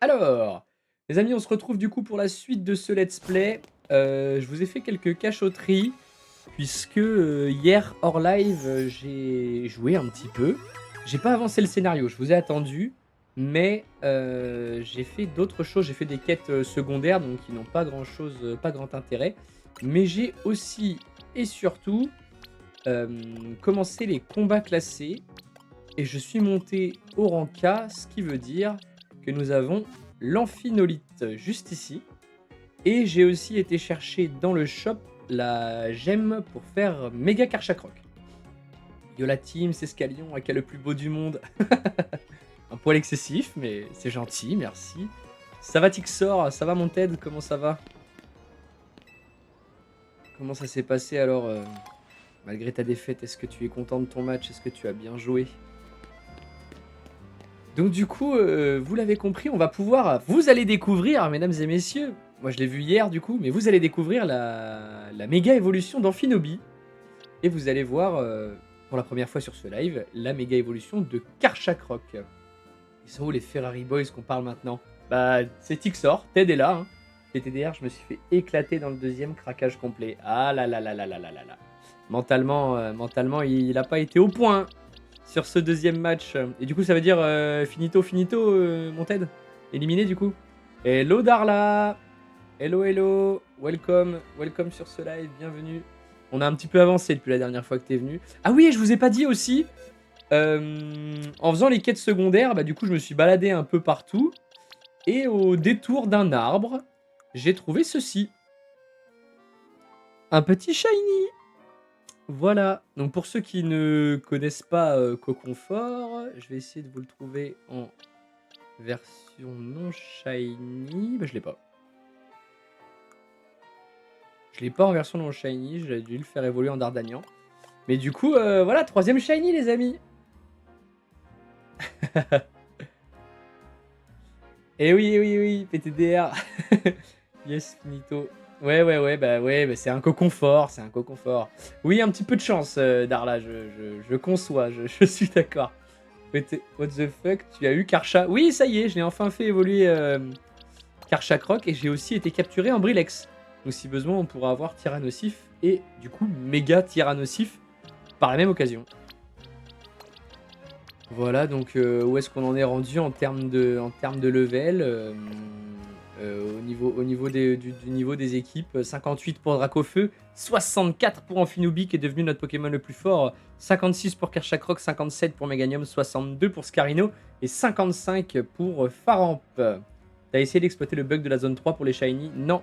Alors, les amis, on se retrouve du coup pour la suite de ce let's play. Je vous ai fait quelques cachotteries, puisque hier, hors live, j'ai joué un petit peu. J'ai pas avancé le scénario, je vous ai attendu, mais j'ai fait d'autres choses. J'ai fait des quêtes secondaires, donc qui n'ont pas grand chose, pas grand intérêt. Mais j'ai aussi et surtout commencé les combats classés, et je suis monté au rang K, ce qui veut dire que nous avons l'amphinolite juste ici. Et j'ai aussi été chercher dans le shop la gemme pour faire méga Karchakroc. Yo la team, c'est Scalion, aka le plus beau du monde. Un poil excessif, mais c'est gentil, merci. Ça va Tixor, ça va mon Ted, comment ça va? Comment ça s'est passé alors, malgré ta défaite? Est-ce que tu es content de ton match? Est-ce que tu as bien joué? Donc du coup, vous l'avez compris, on va pouvoir... Vous allez découvrir, mesdames et messieurs, moi je l'ai vu hier du coup, mais vous allez découvrir la méga évolution d'Amphinobi. Et vous allez voir, pour la première fois sur ce live, la méga évolution de Karchakroc. Ils sont où les Ferrari Boys qu'on parle maintenant? Bah c'est Tixor, Ted est là. Hein. PTDR, je me suis fait éclater dans le deuxième craquage complet. Ah là là là là là là là là. Mentalement, il n'a pas été au point sur ce deuxième match. Et du coup, ça veut dire finito, mon Ted? Éliminé du coup. Hello Darla. Hello, hello. Welcome sur ce live, bienvenue. On a un petit peu avancé depuis la dernière fois que t'es venu. Ah oui, je vous ai pas dit aussi, en faisant les quêtes secondaires, bah du coup, je me suis baladé un peu partout. Et au détour d'un arbre, j'ai trouvé ceci. Un petit shiny. Voilà, donc pour ceux qui ne connaissent pas Coconfort, je vais essayer de vous le trouver en version non shiny. Bah je l'ai pas. Je l'ai pas en version non shiny, j'aurais dû le faire évoluer en Dardanian. Mais du coup, voilà, troisième shiny les amis. oui, PTDR. Yes, finito. Ouais, bah c'est un Coconfort, c'est un Coconfort. Oui, un petit peu de chance, Darla, je conçois, je suis d'accord. What the fuck, tu as eu Karcha? Oui, ça y est, je l'ai enfin fait évoluer Karchakroc et j'ai aussi été capturé en Brilex. Donc si besoin, on pourra avoir Tyrannosif et du coup méga Tyrannosif par la même occasion. Voilà, donc où est-ce qu'on en est rendu en termes de level au niveau du niveau des équipes, 58 pour Dracofeu, 64 pour Amphinobi qui est devenu notre Pokémon le plus fort, 56 pour Karchakroc, 57 pour Meganium, 62 pour Scarino et 55 pour Faramp. T'as essayé d'exploiter le bug de la zone 3 pour les Shiny? Non.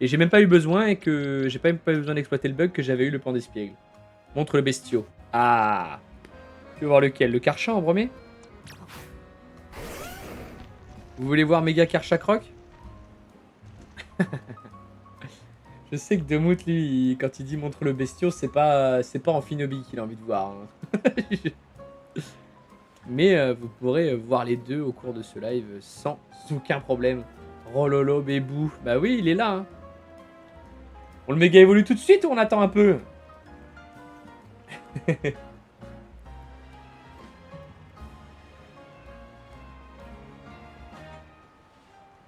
Et j'ai même pas eu besoin j'ai pas eu besoin d'exploiter le bug que j'avais eu le Pandespiègle. Montre le bestiau. Ah! Tu veux voir lequel? Le Karcha en premier? Vous voulez voir méga Karchakroc? Je sais que Demout, lui, quand il dit montre le bestiau, c'est pas Amphinobi qu'il a envie de voir. Hein. Mais vous pourrez voir les deux au cours de ce live sans aucun problème. Rololo, Bébou. Bah oui, il est là. Hein. On le méga évolue tout de suite ou on attend un peu?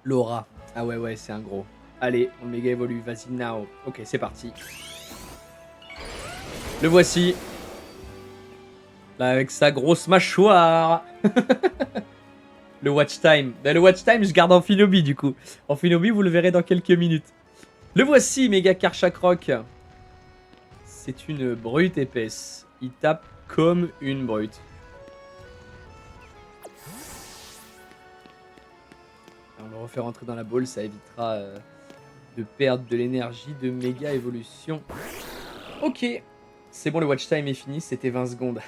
Laura. Ah ouais, c'est un gros. Allez, on méga évolue, vas-y now. Ok, c'est parti. Le voici. Là, avec sa grosse mâchoire. Le watch time. Ben, le watch time, je garde Amphinobi du coup. Amphinobi, vous le verrez dans quelques minutes. Le voici, méga Karchakroc. C'est une brute épaisse. Il tape comme une brute. On le refait rentrer dans la boule, ça évitera de perdre de l'énergie de méga évolution. Ok, c'est bon, le watch time est fini, c'était 20 secondes.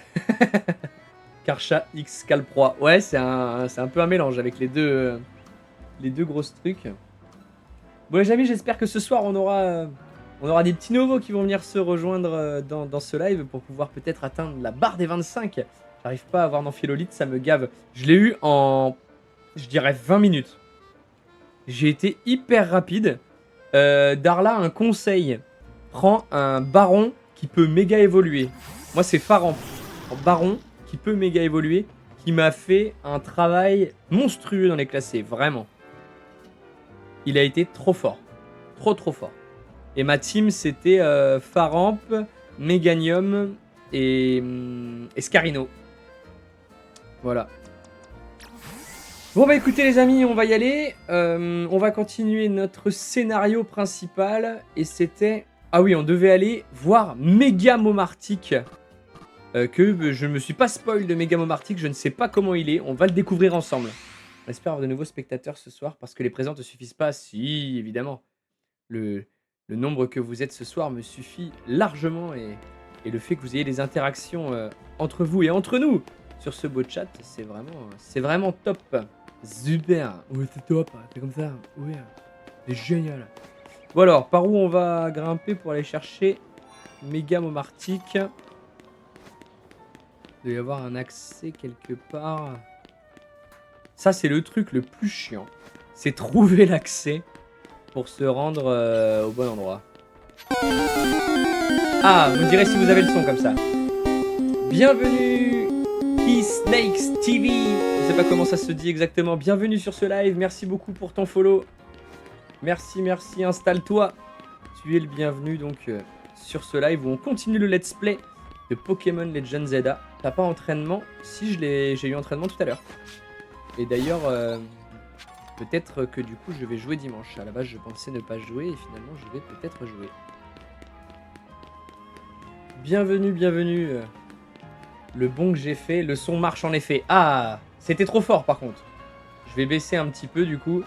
Karcha X Calproie. Ouais, c'est un peu un mélange avec les deux grosses trucs. Bon les amis, j'espère que ce soir on aura des petits nouveaux qui vont venir se rejoindre dans ce live pour pouvoir peut-être atteindre la barre des 25. J'arrive pas à avoir d'amphilolite, ça me gave. Je l'ai eu en, je dirais, 20 minutes. J'ai été hyper rapide. Darla, un conseil. Prends un baron qui peut méga évoluer. Moi, c'est Faramp. En baron qui peut méga évoluer. Qui m'a fait un travail monstrueux dans les classés. Vraiment. il a été trop fort. Trop fort. Et ma team, c'était Faramp, Meganium et Scarino. Voilà. Bon bah écoutez les amis, on va y aller. On va continuer notre scénario principal. Et c'était... Ah oui, on devait aller voir Megamomartic. Que je ne me suis pas spoil de Megamomartic, je ne sais pas comment il est. On va le découvrir ensemble. On espère avoir de nouveaux spectateurs ce soir parce que les présents ne suffisent pas. Si, évidemment. Le nombre que vous êtes ce soir me suffit largement et le fait que vous ayez des interactions entre vous et entre nous sur ce beau chat, c'est vraiment top. Super. Ouais, c'est top. C'est comme ça. Ouais. C'est génial. Bon alors, par où on va grimper pour aller chercher Megamomartic? Il doit y avoir un accès quelque part. Ça, c'est le truc le plus chiant. C'est trouver l'accès pour se rendre au bon endroit. Ah, vous me direz si vous avez le son comme ça. Bienvenue, Snakes TV. Je sais pas comment ça se dit exactement. Bienvenue sur ce live. Merci beaucoup pour ton follow. Merci, installe-toi. Tu es le bienvenu donc sur ce live où on continue le let's play de Pokémon Legends Zelda. T'as pas entraînement? Si, j'ai eu entraînement tout à l'heure. Et d'ailleurs... peut-être que du coup je vais jouer dimanche. À la base je pensais ne pas jouer et finalement je vais peut-être jouer. Bienvenue. Le bon que j'ai fait, le son marche en effet. Ah, c'était trop fort par contre. Je vais baisser un petit peu du coup.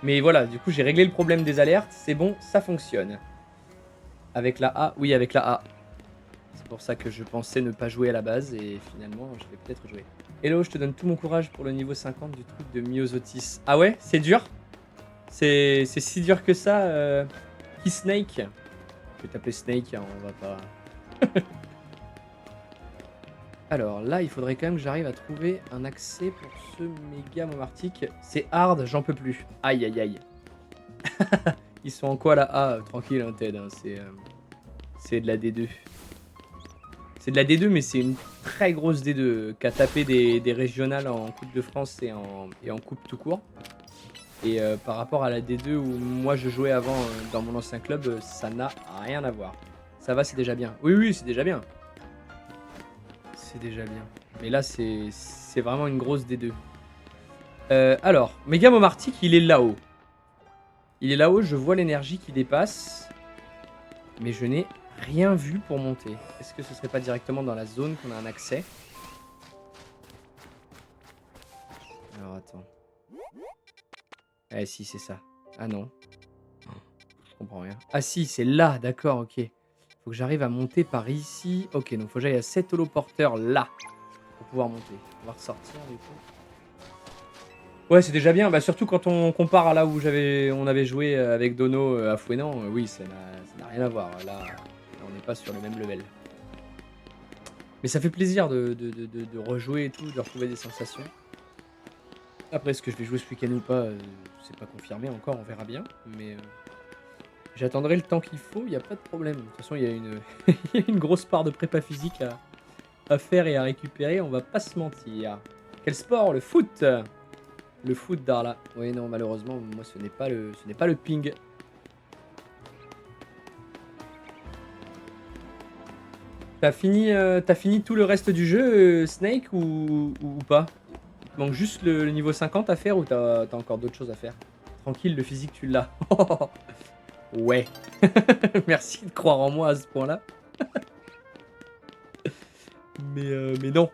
Mais voilà, du coup j'ai réglé le problème des alertes. C'est bon, ça fonctionne. Avec la A, oui avec la A. C'est pour ça que je pensais ne pas jouer à la base et finalement je vais peut-être jouer. Hello, je te donne tout mon courage pour le niveau 50 du truc de Myosotis. Ah ouais? C'est dur? C'est si dur que ça, Snake? Je vais t'appeler Snake, hein, on va pas... Alors là, il faudrait quand même que j'arrive à trouver un accès pour ce Megamomartic. C'est hard, j'en peux plus. Aïe, aïe, aïe. Ils sont en quoi là? Ah, tranquille, hein, Ted, hein, c'est de la D2. C'est de la D2, mais c'est une très grosse D2 qui a tapé des régionales en Coupe de France et en Coupe tout court. Et par rapport à la D2 où moi je jouais avant dans mon ancien club, ça n'a rien à voir. Ça va, c'est déjà bien. Oui, c'est déjà bien. C'est déjà bien. Mais là, c'est vraiment une grosse D2. Alors, Megamomartic, il est là-haut. Il est là-haut, je vois l'énergie qui dépasse. Mais je n'ai rien vu pour monter. Est-ce que ce serait pas directement dans la zone qu'on a un accès? Alors attends. Eh si, c'est ça. Ah non. Je comprends rien. Ah si, c'est là, d'accord, ok. Faut que j'arrive à monter par ici. Ok, donc faut que j'aille à cet holoporteur là. Pour pouvoir monter. On va ressortir du coup. Ouais, c'est déjà bien. Bah, surtout quand on compare à là où on avait joué avec Dono à Fouenan. Oui, ça n'a rien à voir. Là, on n'est pas sur le même level. Mais ça fait plaisir de rejouer et tout, de retrouver des sensations. Après, est-ce que je vais jouer ce week-end ou pas, c'est pas confirmé encore, on verra bien. Mais j'attendrai le temps qu'il faut, il n'y a pas de problème. De toute façon, il y a une grosse part de prépa physique à faire et à récupérer, on va pas se mentir. Quel sport? Le foot! Le foot Darla. Oui, non, malheureusement, moi, ce n'est pas le ping. T'as fini tout le reste du jeu, Snake, ou pas? Il te manque juste le niveau 50 à faire ou t'as encore d'autres choses à faire? Tranquille, le physique, tu l'as. Ouais. Merci de croire en moi à ce point-là. mais non.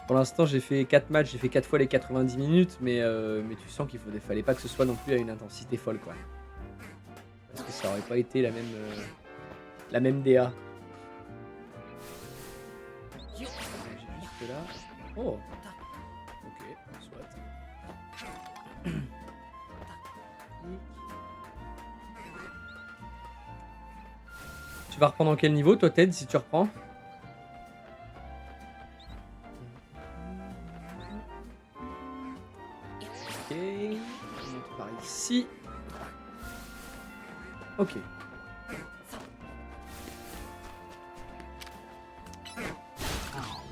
Pour l'instant, j'ai fait 4 matchs, j'ai fait 4 fois les 90 minutes, mais tu sens qu'il fallait pas que ce soit non plus à une intensité folle, quoi. Parce que ça aurait pas été la même DA. J'ai juste là. Oh. Ok, soit. Tu vas reprendre en quel niveau, toi, Ted, si tu reprends? Ok, on monte par ici. Ok.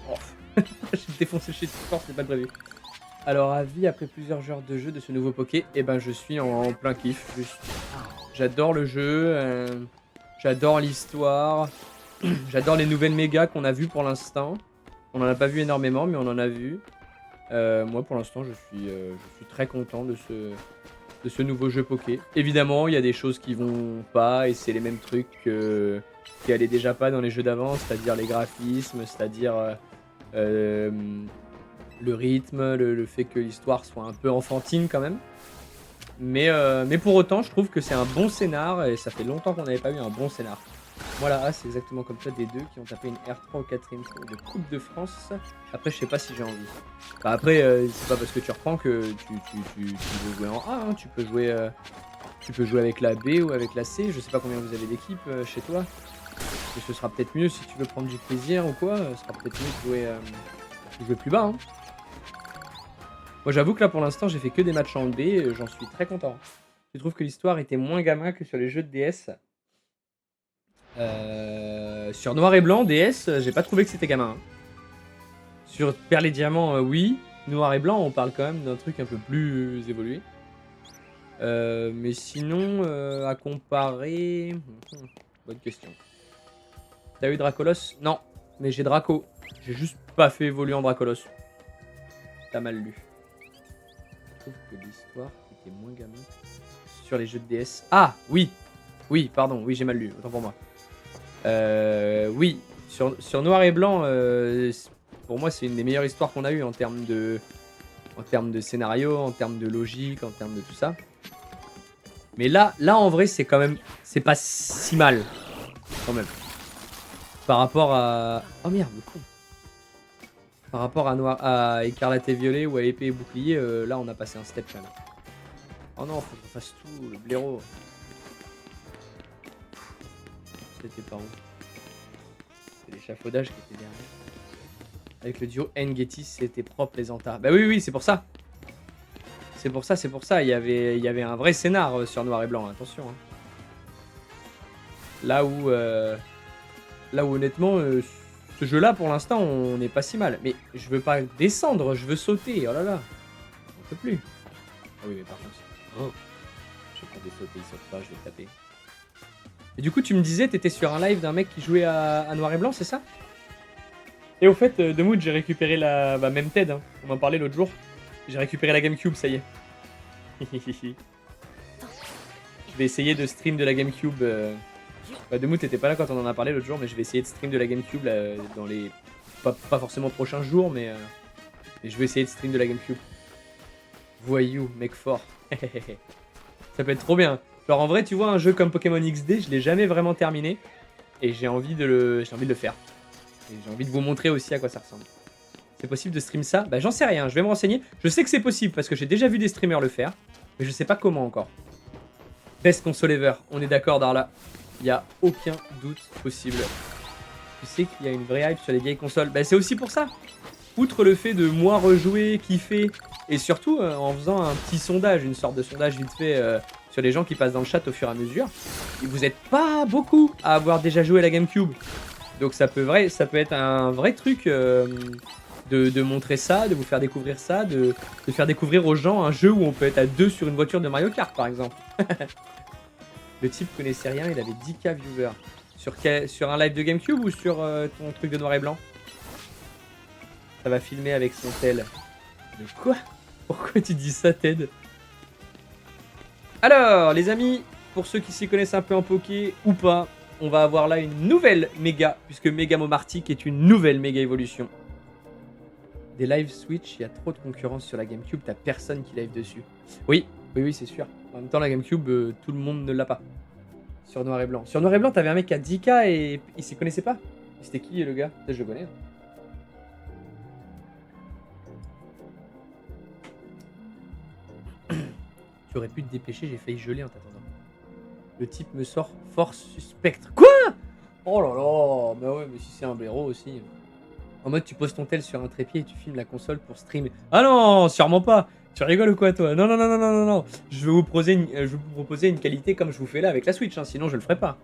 Oh. J'ai défoncé chez Sport, c'est pas prévu. Alors, avis après plusieurs heures de jeu de ce nouveau Poké, eh ben, je suis en plein kiff. J'adore le jeu, j'adore l'histoire, j'adore les nouvelles mégas qu'on a vues pour l'instant. On en a pas vu énormément, mais on en a vu. Moi, pour l'instant, je suis très content de ce nouveau jeu Poké. Évidemment, il y a des choses qui vont pas, et c'est les mêmes trucs qui allaient déjà pas dans les jeux d'avant, c'est-à-dire les graphismes, c'est-à-dire le rythme, le fait que l'histoire soit un peu enfantine quand même. Mais pour autant, je trouve que c'est un bon scénar, et ça fait longtemps qu'on n'avait pas eu un bon scénar. Voilà, c'est exactement comme ça des deux qui ont tapé une R3 au 4ème tour de Coupe de France. Après, je sais pas si j'ai envie. Bah après, c'est pas parce que tu reprends que tu veux jouer en A, hein. Tu peux jouer avec la B ou avec la C. Je sais pas combien vous avez d'équipes chez toi. Et ce sera peut-être mieux si tu veux prendre du plaisir ou quoi. Ce sera peut-être mieux de jouer plus bas, hein. Moi, j'avoue que là, pour l'instant, j'ai fait que des matchs en B. J'en suis très content. Je trouve que l'histoire était moins gamin que sur les jeux de DS. Sur Noir et Blanc, DS, j'ai pas trouvé que c'était gamin, hein. Sur Perles et Diamants, oui. Noir et Blanc, on parle quand même d'un truc un peu plus évolué. Mais sinon, à comparer... bonne question. T'as eu Dracolos? Non, mais j'ai Draco. J'ai juste pas fait évoluer en Dracolos. T'as mal lu. Je trouve que l'histoire était moins gamin sur les jeux de DS. Ah, oui. Oui, pardon, oui, j'ai mal lu, autant pour moi. Oui, sur Noir et Blanc, pour moi, c'est une des meilleures histoires qu'on a eues en termes de scénario, en termes de logique, en termes de tout ça. Mais là en vrai, c'est quand même... C'est pas si mal, quand même. Par rapport à... Oh merde, le con. Par rapport à Écarlate et Violet ou à Épée et Bouclier, là, on a passé un step quand même. Oh non, faut qu'on fasse tout, le blaireau. C'était par où? C'est l'échafaudage qui était derrière. Avec le duo Ngeti, c'était propre les Antas. Bah oui, c'est pour ça. C'est pour ça. Il y avait un vrai scénar sur Noir et Blanc, attention, hein. Là où honnêtement, ce jeu-là, pour l'instant, on n'est pas si mal. Mais je veux pas descendre, je veux sauter. Oh là là. On peut plus. Ah oui, mais par contre... Oh. Je vais pas des sauter, il saute pas, je vais le taper. Et du coup, tu me disais, t'étais sur un live d'un mec qui jouait à Noir et Blanc, c'est ça? Et au fait, de Mood, j'ai récupéré la... Bah, même Ted, hein. On en parlait l'autre jour. J'ai récupéré la GameCube, ça y est. Je vais essayer de stream de la GameCube. Bah, de Mood, t'étais pas là quand on en a parlé l'autre jour, mais je vais essayer de stream de la GameCube là, dans les... Pas forcément prochains jours, mais je vais essayer de stream de la GameCube. Voyou, mec fort. Ça peut être trop bien. Genre en vrai, tu vois, un jeu comme Pokémon XD, je l'ai jamais vraiment terminé. Et j'ai envie de le faire. Et j'ai envie de vous montrer aussi à quoi ça ressemble. C'est possible de stream ça? Bah j'en sais rien, je vais me renseigner. Je sais que c'est possible parce que j'ai déjà vu des streamers le faire. Mais je sais pas comment encore. Best console ever, on est d'accord Darla. Il n'y a aucun doute possible. Tu sais qu'il y a une vraie hype sur les vieilles consoles. Bah c'est aussi pour ça. Outre le fait de moi rejouer, kiffer, et surtout en faisant un petit sondage, une sorte de sondage vite fait sur les gens qui passent dans le chat au fur et à mesure. Et vous n'êtes pas beaucoup à avoir déjà joué à la GameCube. Donc ça peut être un vrai truc de montrer ça, de vous faire découvrir ça, de faire découvrir aux gens un jeu où on peut être à deux sur une voiture de Mario Kart par exemple. Le type connaissait rien, il avait 10K viewers. Sur un live de GameCube ou sur ton truc de noir et blanc? Ça va filmer avec son tel. Mais quoi? Pourquoi tu dis ça, Ted? Alors, les amis, pour ceux qui s'y connaissent un peu en poké ou pas, on va avoir là une nouvelle méga, puisque Méga Momartic est une nouvelle méga évolution. Des live Switch, il y a trop de concurrence sur la GameCube, t'as personne qui live dessus. Oui, c'est sûr. En même temps, la GameCube, tout le monde ne l'a pas. Sur Noir et Blanc. Sur Noir et Blanc, t'avais un mec à 10K et il s'y connaissait pas. C'était qui le gars? Peut-être je le connais. Tu aurais pu te dépêcher, j'ai failli geler en t'attendant. Le type me sort Force Spectre. Quoi? Oh là là, bah ouais, mais si c'est un blaireau aussi. En mode, tu poses ton tel sur un trépied et tu filmes la console pour streamer. Ah non, sûrement pas. Tu rigoles ou quoi, toi? Non, non, non, non, non, non, non. Je vais vous proposer une qualité comme je vous fais là avec la Switch, hein, sinon je le ferai pas.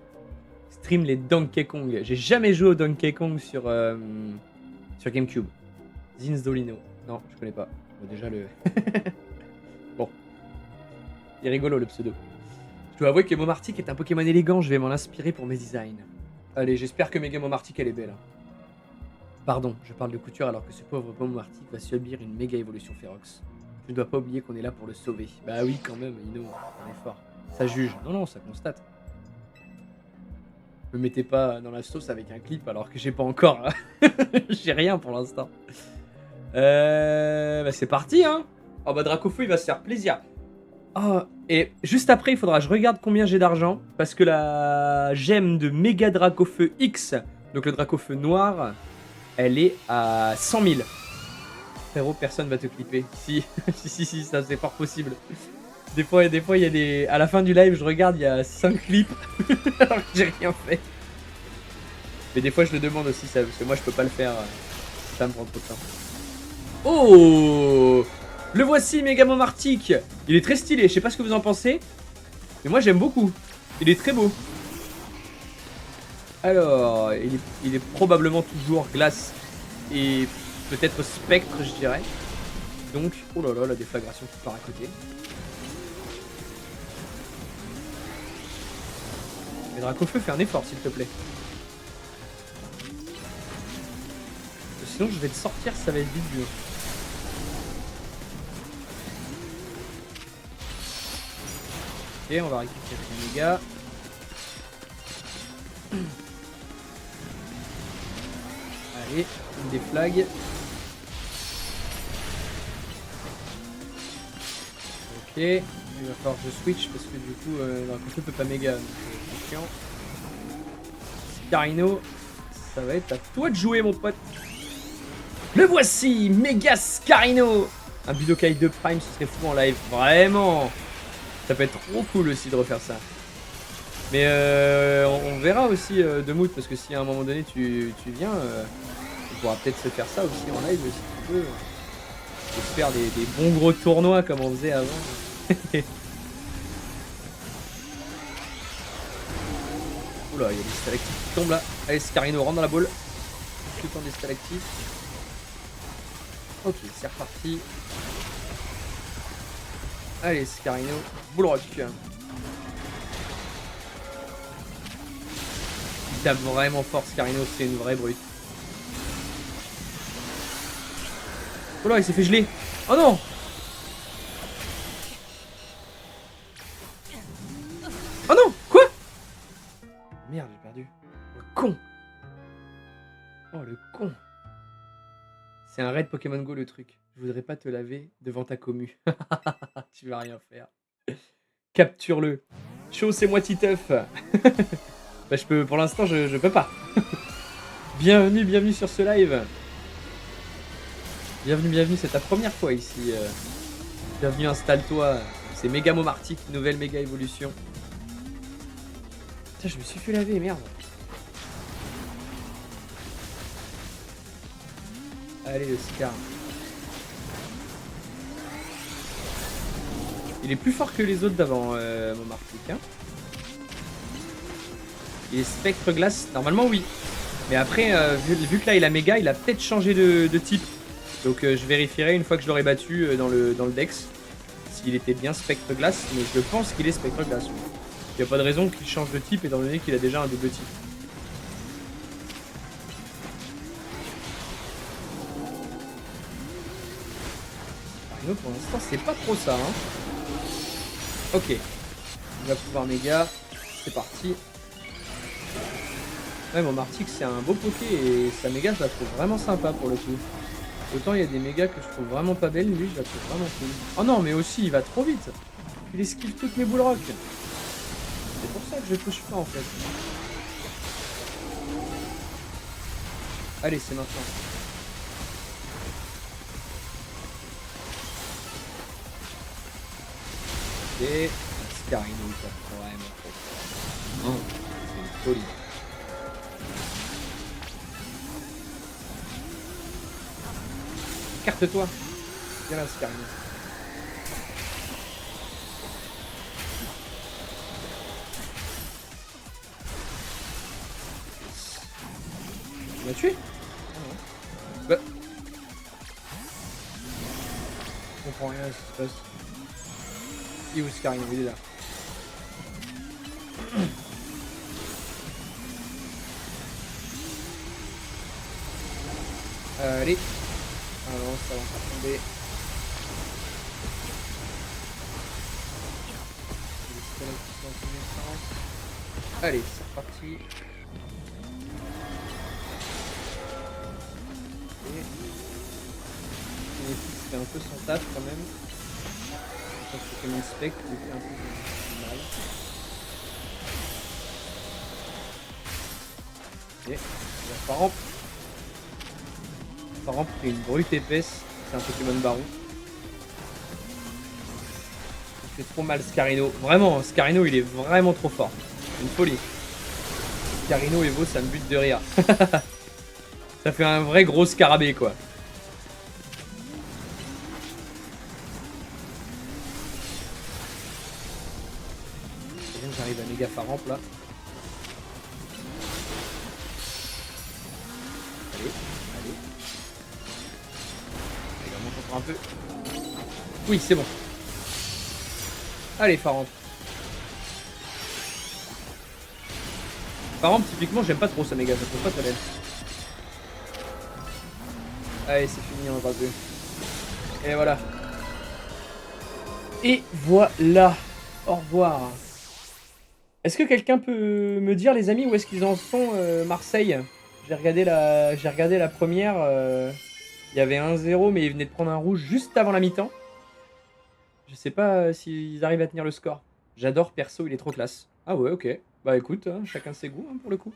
Stream les Donkey Kong. J'ai jamais joué au Donkey Kong sur GameCube. Zinzdolino. Non, je connais pas. Bon, déjà le... Bon. Il est rigolo le pseudo. Je dois avouer que Momartic est un Pokémon élégant, je vais m'en inspirer pour mes designs. Allez, j'espère que Mega Momartic elle est belle. Hein. Pardon, je parle de couture alors que ce pauvre Momartic va subir une méga évolution féroce. Je ne dois pas oublier qu'on est là pour le sauver. Bah oui, quand même, Ino, on est fort. Ça juge. Non, non, ça constate. Me mettez pas dans la sauce avec un clip alors que j'ai pas encore. J'ai rien pour l'instant. Bah c'est parti, hein. Oh bah Dracofeu, il va se faire plaisir. Oh, et juste après, il faudra que je regarde combien j'ai d'argent. Parce que la gemme de Méga Dracofeu X, donc le Dracofeu noir, elle est à 100 000. Frérot, personne va te clipper. Si, si, ça c'est fort possible. Des fois, il y a des... À la fin du live, je regarde, il y a 5 clips. Alors que j'ai rien fait. Mais des fois, je le demande aussi, ça, parce que moi, je peux pas le faire. Ça me prend trop de temps. Oh! Le voici, Mega Momartic. Il est très stylé, je sais pas ce que vous en pensez. Mais moi, j'aime beaucoup. Il est très beau. Alors, il est probablement toujours glace et peut-être spectre, je dirais. Donc, oh là là, la déflagration qui part à côté. Mais Dracofeu, fais un effort, s'il te plaît. Sinon, je vais te sortir, ça va être vite dur. Ok, on va récupérer les dégâts. Allez, une des flags. Ok, il va falloir que je switch parce que du coup, Dracofeu peut pas méga, donc c'est chiant. Scarino, ça va être à toi de jouer, mon pote. Le voici, Méga Scarino. Un Budokai 2 Prime, ce serait fou en live, vraiment. Ça peut être trop cool aussi de refaire ça. Mais on verra aussi de mood parce que si à un moment donné tu viens, on pourra peut-être se faire ça aussi en live si tu veux. Et faire des bons gros tournois comme on faisait avant. Oula, il y a des stalactites qui tombent là. Allez, Scarino, rentre dans la boule. Tout le temps des stalactites. Ok, c'est reparti. Allez, Scarino, boule rock. Il tape vraiment fort, Scarino, c'est une vraie brute. Oh là, il s'est fait geler. Oh non! Oh non! Quoi? Merde, j'ai perdu. Le con! Oh, le con! C'est un raid Pokémon Go le truc. Je voudrais pas te laver devant ta commu. Tu vas rien faire. Capture-le. Chaud, c'est moi Titeuf. Bah, je peux, pour l'instant, je peux pas. Bienvenue sur ce live. Bienvenue, c'est ta première fois ici. Bienvenue, installe-toi. C'est Mega Momartic, nouvelle méga évolution. Putain, je me suis fait laver, merde. Allez, le Scar. Il est plus fort que les autres d'avant, Momartic. Hein. Il est Spectre Glace, normalement oui. Mais après, vu que là il a méga, il a peut-être changé de type. Donc je vérifierai une fois que je l'aurai battu dans le Dex. S'il était bien Spectre Glace, mais je pense qu'il est Spectre Glace. Il n'y a pas de raison qu'il change de type étant donné qu'il a déjà un double type. Scarino pour l'instant c'est pas trop ça. Hein. Ok. Il va pouvoir méga. C'est parti. Ouais, Momartic c'est un beau poké et sa méga je la trouve vraiment sympa pour le coup. Autant il y a des mégas que je trouve vraiment pas belles, lui je la trouve vraiment cool. Oh non mais aussi il va trop vite. Il esquive toutes mes boules rock. C'est pour ça que je touche pas en fait. Allez c'est maintenant. Et Scarino il tape vraiment trop. Oh, c'est une folie. Écarte-toi. Viens là, Scarino. Tu m'as tué? Bah. comprends rien à ce qui se passe. Il est où Scarino? Il est là. Allez. Ah non, ça va encore tomber. Allez, c'est reparti. Il fait un peu son taf quand même. Je pense que Pokémon Spectre, il fait un peu de mal. Ok, Faramp. Faramp fait une brute épaisse. C'est un Pokémon baron. Il fait trop mal Scarino. Vraiment, Scarino il est vraiment trop fort. Une folie. Scarino Evo, ça me bute de rire. Ça fait un vrai gros scarabée quoi. J'arrive à méga Faramp là. Allez, allez. Allez, on monte encore un peu. Oui, c'est bon. Allez, Faramp. Faramp, typiquement, j'aime pas trop ça méga, ça trouve pas très belle. Allez, c'est fini, on va plus. Et voilà. Et voilà. Au revoir. Est-ce que quelqu'un peut me dire, les amis, où est-ce qu'ils en sont, Marseille? J'ai regardé la première. Il y avait 1-0, mais ils venaient de prendre un rouge juste avant la mi-temps. Je sais pas s'ils arrivent à tenir le score. J'adore perso, il est trop classe. Ah ouais, ok. Bah écoute, hein, chacun ses goûts hein, pour le coup.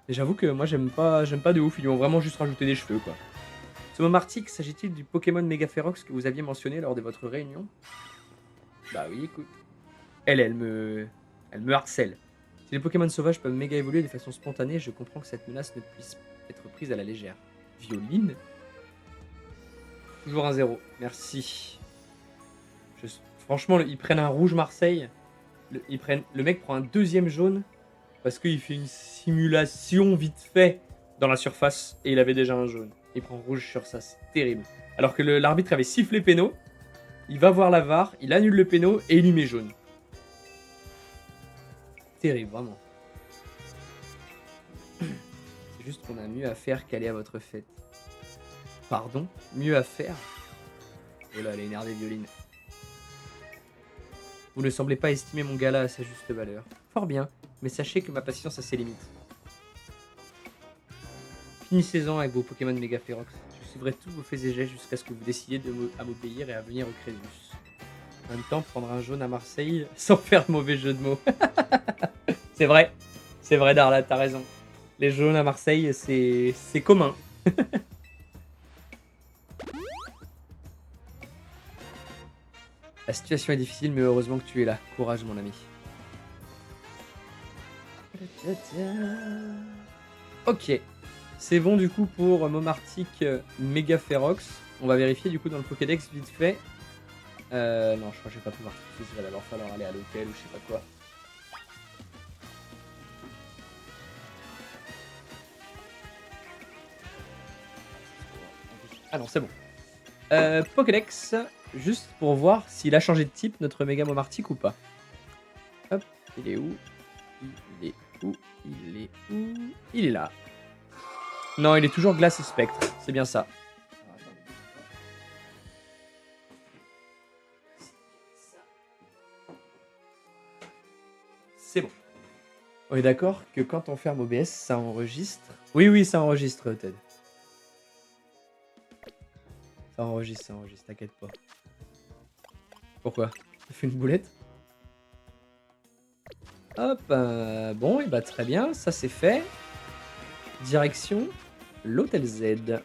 Et j'avoue que moi j'aime pas de ouf, ils lui ont vraiment juste rajouté des cheveux quoi. Ce mot Martic, s'agit-il du Pokémon Megaférox que vous aviez mentionné lors de votre réunion? Bah oui, écoute. Elle me harcèle. Si les Pokémon sauvages peuvent méga évoluer de façon spontanée, je comprends que cette menace ne puisse être prise à la légère. Violine? Toujours 1-0, merci. Franchement, ils prennent un rouge Marseille. Le mec prend un deuxième jaune parce qu'il fait une simulation vite fait dans la surface et il avait déjà un jaune. Il prend rouge sur ça, c'est terrible. Alors que l'arbitre avait sifflé péno, il va voir la VAR, il annule le péno et il y met jaune. Terrible, vraiment. C'est juste qu'on a mieux à faire qu'aller à votre fête. Pardon? Mieux à faire? Oh là, elle est énervée, Violine. Vous ne semblez pas estimer mon gala à sa juste valeur. Fort bien, mais sachez que ma patience a ses limites. Finissez-en avec vos Pokémon Megaférox. Je suivrai tous vos faits et gestes jusqu'à ce que vous décidiez à m'obéir et à venir au Crésus. En même temps, prendre un jaune à Marseille sans faire de mauvais jeu de mots. C'est vrai, Darla, t'as raison. Les jaunes à Marseille, c'est commun. La situation est difficile, mais heureusement que tu es là. Courage, mon ami. Ok. C'est bon, du coup, pour Momartic Megaférox. On va vérifier, du coup, dans le Pokédex, vite fait. Non, je crois que je vais pas pouvoir. Il va d'abord falloir aller à l'hôtel ou je sais pas quoi. Ah non, c'est bon. Pokédex, juste pour voir s'il a changé de type, notre méga Momartic ou pas. Hop, il est où? Il est où? Il est où? Il est là. Non, il est toujours glace et spectre, c'est bien ça. C'est bon. On est d'accord que quand on ferme OBS, ça enregistre? Oui, oui, ça enregistre, Ted. Ça enregistre, t'inquiète pas. Pourquoi? Ça fait une boulette? Hop, bon, et bah très bien, ça c'est fait. Direction l'hôtel Z.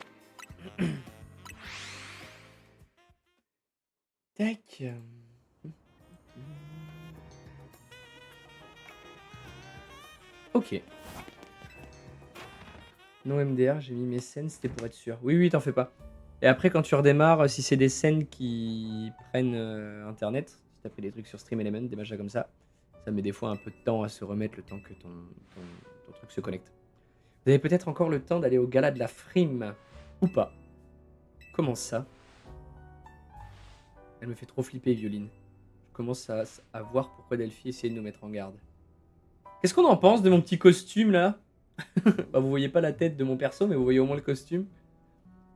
Tac. Ok. Non MDR, j'ai mis mes scènes, c'était pour être sûr. Oui, oui, t'en fais pas. Et après, quand tu redémarres, si c'est des scènes qui prennent internet, si t'as pris des trucs sur Stream Element, des machins comme ça met des fois un peu de temps à se remettre le temps que ton truc se connecte. Vous avez peut-être encore le temps d'aller au gala de la frime, ou pas. Comment ça? Elle me fait trop flipper, Violine. Je commence à voir pourquoi Delphi essayait de nous mettre en garde. Qu'est-ce qu'on en pense de mon petit costume, là? Bah, vous voyez pas la tête de mon perso, mais vous voyez au moins le costume.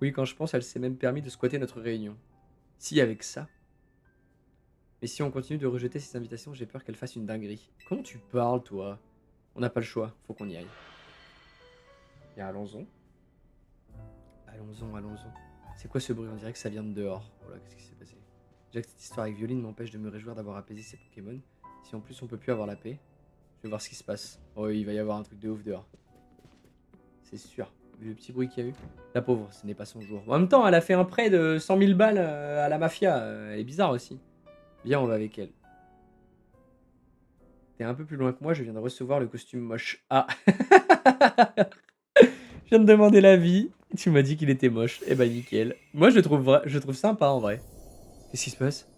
Oui, quand je pense, elle s'est même permis de squatter notre réunion. Si, avec ça. Mais si on continue de rejeter ces invitations, j'ai peur qu'elle fasse une dinguerie. Comment tu parles, toi? On n'a pas le choix, faut qu'on y aille. Bien, allons-en. Allons-en, allons-en. C'est quoi ce bruit? On dirait que ça vient de dehors. Voilà, qu'est-ce qui s'est passé? Déjà que cette histoire avec Violine m'empêche de me réjouir d'avoir apaisé ces Pokémon. Si en plus on peut plus avoir la paix, je vais voir ce qui se passe. Oh, il va y avoir un truc de ouf dehors. C'est sûr. Vu le petit bruit qu'il y a eu. La pauvre, ce n'est pas son jour. En même temps, elle a fait un prêt de 100 000 balles à la mafia. Elle est bizarre aussi. Viens, on va avec elle. T'es un peu plus loin que moi, je viens de recevoir le costume moche. Ah. Je viens de demander l'avis. Tu m'as dit qu'il était moche. Eh ben nickel. Moi je le trouve sympa en vrai. Qu'est-ce qui se passe?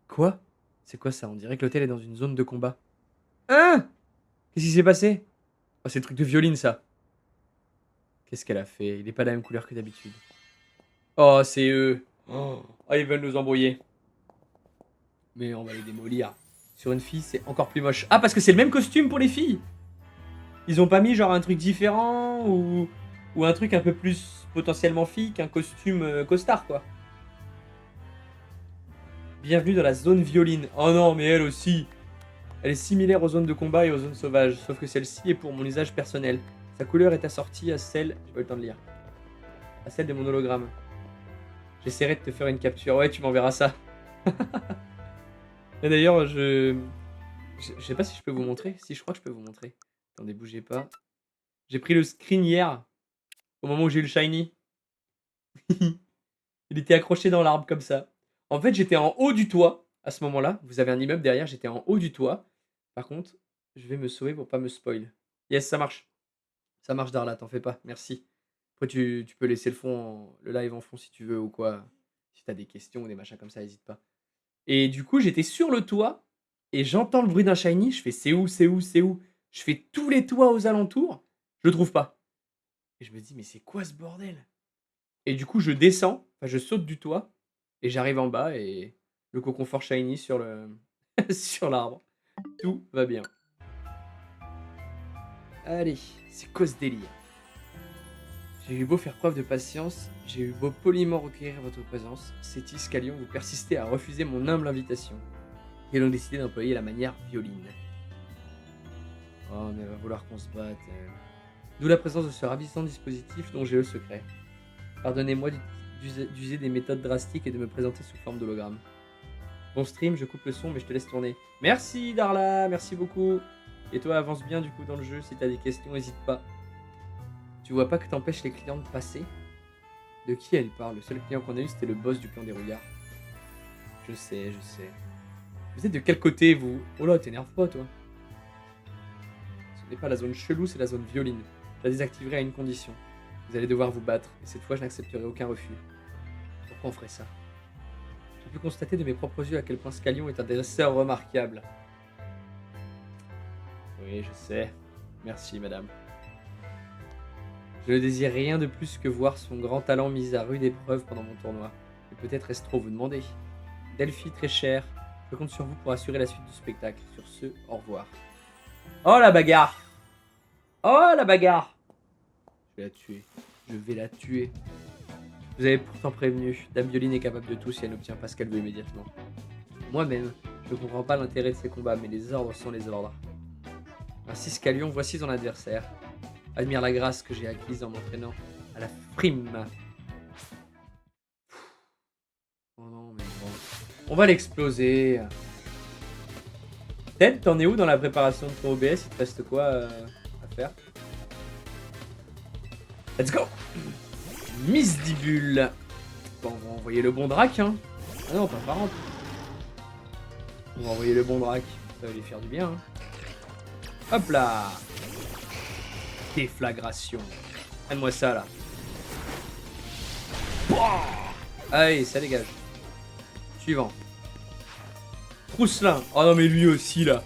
Quoi? C'est quoi ça? On dirait que l'hôtel est dans une zone de combat. Hein? Qu'est-ce qui s'est passé? Oh, c'est le truc de Violine ça. Qu'est-ce qu'elle a fait? Il est pas la même couleur que d'habitude. Oh, c'est eux. Oh, ils veulent nous embrouiller. Mais on va les démolir. Sur une fille, c'est encore plus moche. Ah, parce que c'est le même costume pour les filles. Ils ont pas mis genre un truc différent ou un truc un peu plus potentiellement fille qu'un costume costard quoi. Bienvenue dans la zone Violine. Oh non, mais elle aussi. Elle est similaire aux zones de combat et aux zones sauvages, sauf que celle-ci est pour mon usage personnel. Sa couleur est assortie à celle... J'ai pas eu le temps de lire. À celle de mon hologramme. J'essaierai de te faire une capture. Ouais, tu m'enverras ça. Et d'ailleurs, je sais pas si je peux vous montrer. Si, je crois que je peux vous montrer. Attendez, bougez pas. J'ai pris le screen hier, au moment où j'ai eu le shiny. Il était accroché dans l'arbre comme ça. En fait, j'étais en haut du toit à ce moment-là. Vous avez un immeuble derrière, j'étais en haut du toit. Par contre, je vais me sauver pour pas me spoil. Yes, ça marche. Ça marche, Darla, t'en fais pas. Merci. Après, tu peux laisser le live en fond si tu veux ou quoi. Si t'as des questions ou des machins comme ça, n'hésite pas. Et du coup, j'étais sur le toit et j'entends le bruit d'un shiny. Je fais c'est où, c'est où, c'est où? Je fais tous les toits aux alentours. Je le trouve pas. Et je me dis, mais c'est quoi ce bordel? Et du coup, je descends, enfin, je saute du toit et j'arrive en bas et le cocon fort shiny sur le sur l'arbre. Tout va bien. Allez, c'est quoi ce délire? J'ai eu beau faire preuve de patience, j'ai eu beau poliment requérir votre présence, Cétis, Calion, vous persistez à refuser mon humble invitation. Et donc décidé d'employer la manière Violine. Oh, mais elle va vouloir qu'on se batte. D'où la présence de ce ravissant dispositif dont j'ai le secret. Pardonnez-moi d'user des méthodes drastiques et de me présenter sous forme d'hologramme. Bon stream, je coupe le son mais je te laisse tourner. Merci Darla, merci beaucoup. Et toi avance bien du coup dans le jeu, si t'as des questions n'hésite pas. Tu vois pas que t'empêches les clients de passer? De qui elle parle? Le seul client qu'on a eu c'était le boss du clan des rouillards. Je sais, je sais. Vous êtes de quel côté vous? Oh là, t'énerve pas toi. Ce n'est pas la zone chelou, c'est la zone Violine. Je la désactiverai à une condition. Vous allez devoir vous battre, et cette fois je n'accepterai aucun refus. Pourquoi on ferait ça? J'ai pu constater de mes propres yeux à quel point Scalion est un dresseur remarquable. Oui, je sais. Merci, madame. Je ne désire rien de plus que voir son grand talent mis à rude épreuve pendant mon tournoi. Mais peut-être est-ce trop vous demander. Delphi, très cher, je compte sur vous pour assurer la suite du spectacle. Sur ce, au revoir. Oh la bagarre! Oh la bagarre! Je vais la tuer. Je vais la tuer. Vous avez pourtant prévenu. Dame Violine est capable de tout si elle n'obtient pas ce qu'elle veut immédiatement. Moi-même, je ne comprends pas l'intérêt de ces combats, mais les ordres sont les ordres. Ainsi Scalion, voici son adversaire. Admire la grâce que j'ai acquise en m'entraînant à la frime. Oh non, mais bon. On va l'exploser. Ted, t'en es où dans la préparation de ton OBS? Il te reste quoi à faire? Let's go! Misdibule. Bon, on va envoyer le bon drac, hein. Ah non, pas par contre. On va envoyer le bon drac. Ça va lui faire du bien, hein. Hop là! Déflagration. Donne-moi ça, là. Allez, ça dégage. Suivant. Trousselin. Oh non, mais lui aussi, là.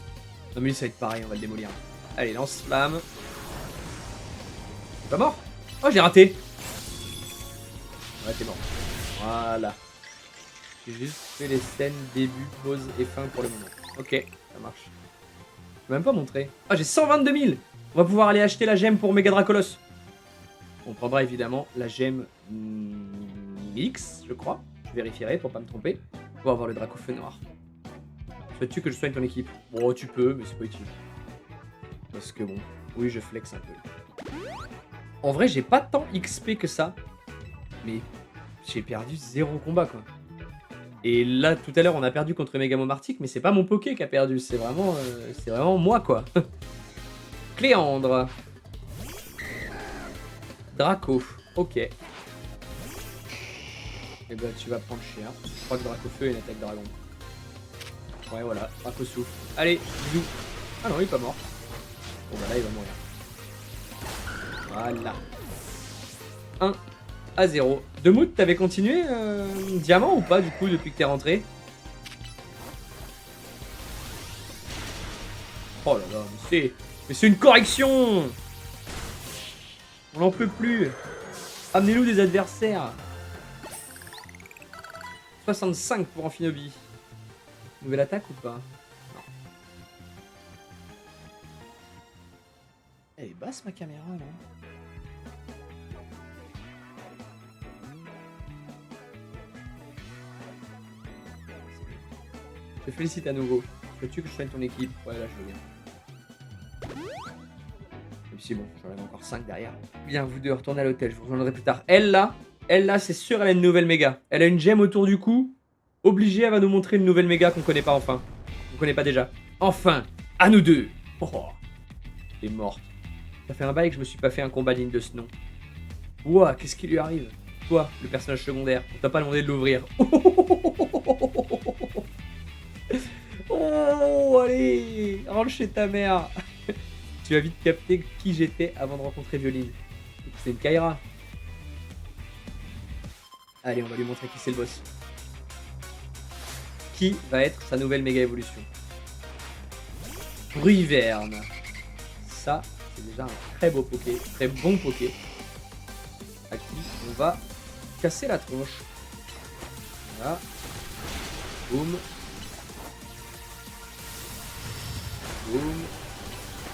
Non, mais lui, ça va être pareil, on va le démolir. Allez, lance-flamme. T'es pas mort? Oh, j'ai raté. Ouais, t'es mort. Voilà. J'ai juste fait les scènes début, pause et fin pour le moment. Ok, ça marche. Je vais même pas montrer. Ah, j'ai 122 000. On va pouvoir aller acheter la gemme pour Mega Dracolos. On prendra évidemment la gemme X, je crois. Je vérifierai pour pas me tromper. Pour avoir le Draco Feu Noir. Souhaites-tu que je soigne ton équipe? Bon, tu peux, mais c'est pas utile. Parce que bon, oui, je flex un peu. En vrai, j'ai pas tant XP que ça. Mais j'ai perdu 0 combat, quoi. Et là, tout à l'heure, on a perdu contre Megamomartic, mais c'est pas mon Poké qui a perdu. C'est vraiment moi, quoi. Cléandre. Draco. Ok. Et bah, tu vas prendre cher. Je crois que Draco Feu est une attaque dragon. Ouais, voilà. Draco Souffle. Allez, bisous. Ah non, il est pas mort. Bon, bah là, il va mourir. Voilà. 1-0. Demout, t'avais continué Diamant ou pas, du coup, depuis que t'es rentré? Oh là là, mais c'est une correction! On n'en peut plus. Amenez-nous des adversaires. 65 pour Amphinobi. Nouvelle attaque ou pas? Non. Elle est basse ma caméra là. Je te félicite à nouveau. Veux-tu que je soigne ton équipe? Ouais, là je veux bien. Et puis c'est bon, j'en ai encore 5 derrière. Bien, vous deux, retournez à l'hôtel, je vous rejoindrai plus tard. Elle là, c'est sûr, elle a une nouvelle méga. Elle a une gemme autour du cou. Obligée, elle va nous montrer une nouvelle méga qu'on connaît pas enfin. On connaît pas déjà. Enfin, à nous deux. Oh, elle est morte. Ça fait un bail que je me suis pas fait un combat digne de ce nom. Ouah, qu'est-ce qui lui arrive? Toi, le personnage secondaire, on t'a pas demandé de l'ouvrir. Oh, allez, rentre chez ta mère. Tu vas vite capter qui j'étais avant de rencontrer Violine. C'est une Kaira. Allez, on va lui montrer qui c'est le boss. Qui va être sa nouvelle méga évolution? Bruiverne. Ça, c'est déjà un très beau Poké, très bon Poké. À qui on va casser la tronche. Voilà. Boum. Boum.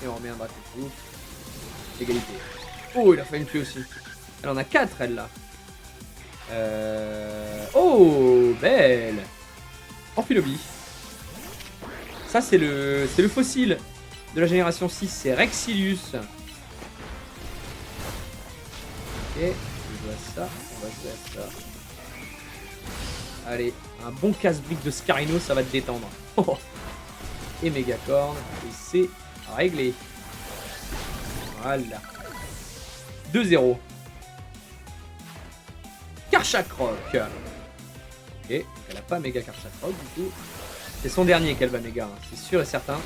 Et on remet un Draco Souffle. Égalité. Oh, il a fait une tuer aussi. Elle en a 4, elle là. Oh, belle. Amphilobi. Ça, c'est le fossile de la génération 6. C'est Rexilius. Ok, on va jouer à ça. On va jouer à ça. Allez, un bon casse-brique de Scarino, ça va te détendre. Oh. Et Mégacorn. Et c'est réglé. Voilà. 2-0. Karchakroc. Ok, elle a pas méga Karchakroc du coup. C'est son dernier qu'elle va méga, hein. C'est sûr et certain.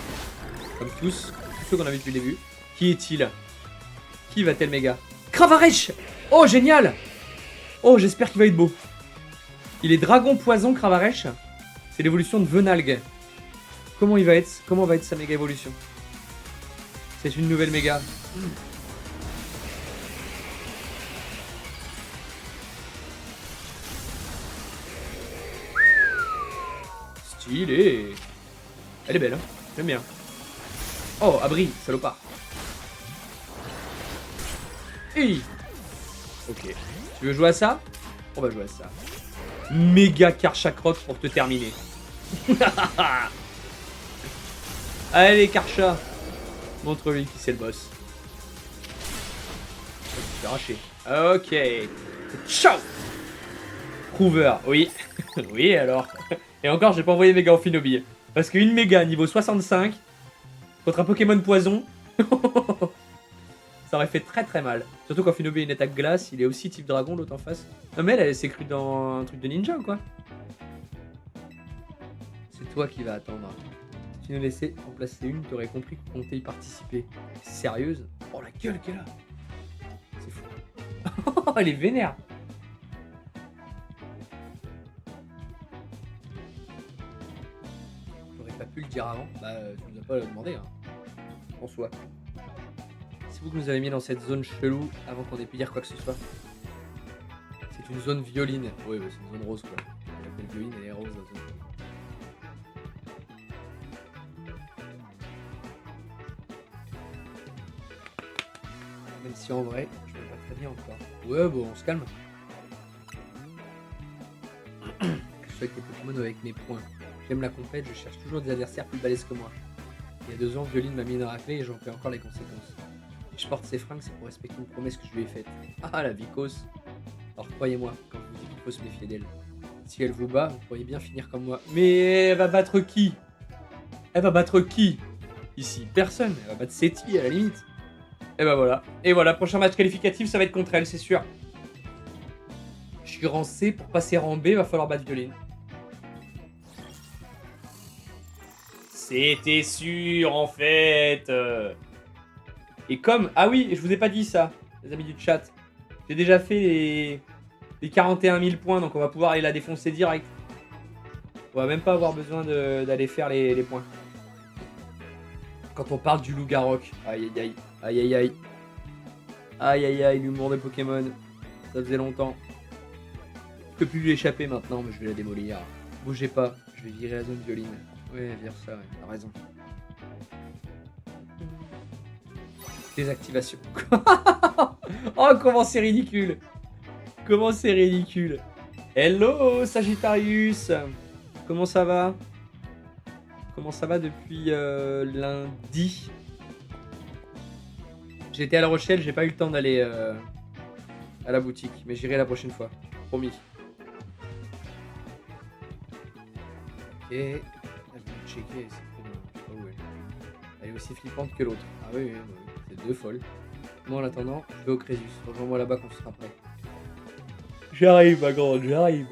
Comme tous ceux qu'on a vu depuis le début. Qui est-il? Qui va-t-elle méga? Cravaresh. Oh, génial. Oh, j'espère qu'il va être beau. Il est dragon poison Cravaresh. C'est l'évolution de Venalg. Comment il va être? Comment va être sa méga évolution? C'est une nouvelle méga. Stylé. Elle est belle, hein. J'aime bien. Oh, abri, salopard. Hey. Ok. Tu veux jouer à ça? On va jouer à ça. Méga Karchakroc pour te terminer. Allez, Karcha. Montre-lui qui c'est le boss. Je vais arracher. Ok. Ciao. Prover, oui. Oui, alors. Et encore, j'ai pas envoyé méga Amphinobi. Parce qu'une méga niveau 65 contre un Pokémon poison, ça aurait fait très très mal. Surtout quand Amphinobi a une attaque glace, il est aussi type dragon, l'autre en face. Non, mais elle s'est crue dans un truc de ninja, quoi. C'est toi qui vas attendre. Si tu nous laissais en placer une, t'aurais compris qu'on comptait y participer. Sérieuse? Oh, la gueule qu'elle a. C'est fou. Elle est vénère. Pas pu le dire avant, bah tu nous as pas demandé, hein. En soi. C'est vous que nous avez mis dans cette zone chelou avant qu'on ait pu dire quoi que ce soit. C'est une zone violine. Oui, bah, c'est une zone rose quoi. La violine elle est rose. Même si en vrai, je vais pas très bien encore. Ouais, bon, on se calme. Je suis avec les Pokémon ou avec mes points. J'aime la compète, je cherche toujours des adversaires plus balèzes que moi. Il y a 2 ans, Violine m'a mis une raclée et j'en paie encore les conséquences. Si je porte ces fringues, c'est pour respecter une promesse que je lui ai faite. Ah, la vicose. Alors croyez-moi, quand je vous dis qu'il faut se méfier d'elle. Si elle vous bat, vous pourriez bien finir comme moi. Mais elle va battre qui? Elle va battre qui? Ici, personne. Elle va battre Seti à la limite. Et bah voilà. Et voilà, prochain match qualificatif, ça va être contre elle, c'est sûr. Je suis rang C, pour passer rang B, va falloir battre Violine. C'était sûr en fait. Et comme... Ah oui, je vous ai pas dit ça, les amis du chat. J'ai déjà fait les 41 000 points, donc on va pouvoir aller la défoncer direct. On va même pas avoir besoin d'aller faire les points. Quand on parle du loup-garroc. Aïe aïe aïe. Aïe aïe aïe. Aïe aïe aïe, l'humour des Pokémon. Ça faisait longtemps. Je peux plus lui échapper maintenant, mais je vais la démolir. Bougez pas, je vais virer la zone Violine. Ouais, vire ça, ouais, t'as raison. Désactivation. Oh, comment c'est ridicule. Comment c'est ridicule. Hello, Sagittarius. Comment ça va? Comment ça va depuis lundi? J'étais à La Rochelle, j'ai pas eu le temps d'aller à la boutique, mais j'irai la prochaine fois. Promis. Ok. Elle va me checker, c'est trop bien. Je sais pas où elle est. Elle est aussi flippante que l'autre. Ah oui, oui, oui. C'est 2 folles. Moi en attendant, je vais au Crésus. Rejoins-moi là-bas quand ce sera prêt. J'arrive, ma grande, j'arrive.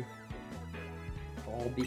Grand B.